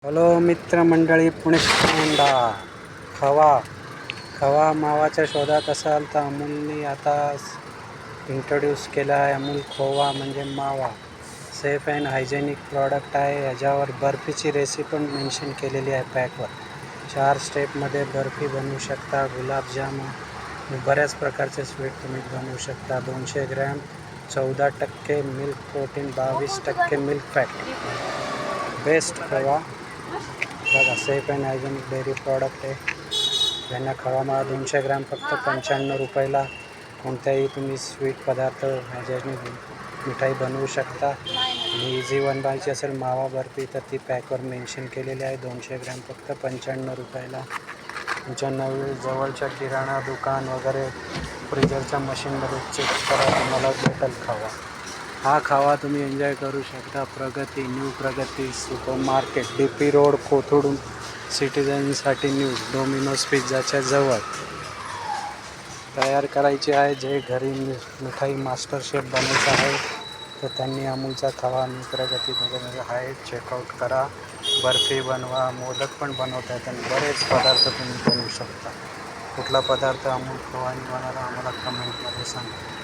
Hello मित्रमंडळी, पुणेकंदा खवा मावाच्या शोधात असाल तर अमूलने आता इंट्रोड्यूस केला आहे अमूल खोवा म्हणजे मावा. सेफ अँड हायजेनिक प्रॉडक्ट आहे. ह्याच्यावर बर्फीची रेसिपी पण मेन्शन केलेली आहे पॅकवर. 4 स्टेपमध्ये बर्फी बनवू शकता. गुलाबजाम बऱ्याच प्रकारचे स्वीट तुम्ही बनवू शकता. 200 gram, 14% milk protein, 22% milk fat. Best खवा बघा, safe and hygienic dairy product आहे. यांना खवा मावा 200 ग्रॅम फक्त 95 रुपयाला. कोणत्याही तुम्ही स्वीट पदार्थ ह्याच्याने मिठाई बनवू शकता. आणि इझी बनवायची असेल मावा बर्फी तर ती पॅकवर मेन्शन केलेली आहे. 200 ग्रॅम फक्त 95 रुपयाला. तुमच्या जवळच्या किराणा दुकान वगैरे फ्रीजरच्या मशीनमध्ये चेक करा, तुम्हाला भेटेल खवा. हा खावा तुम्ही एन्जॉय करू शकता. Pragati, new Pragati super market, DP road, Kothrud, सिटीजनसाठी न्यू, डोमिनोज पिझ्झाच्या जवळ. तयार करायची आहे. जे घरी मिठाई मास्टर शेफ बनायचं आहे तर त्यांनी अमूलचा खवा न्यू प्रगतीमध्ये आहे, चेकआउट करा. बर्फी बनवा, मोदक पण बनवता येतात आणि बरेच पदार्थ तुम्ही बनवू शकता. कुठला पदार्थ अमूल खवानी बनवला आम्हाला कमेंटमध्ये सांगा.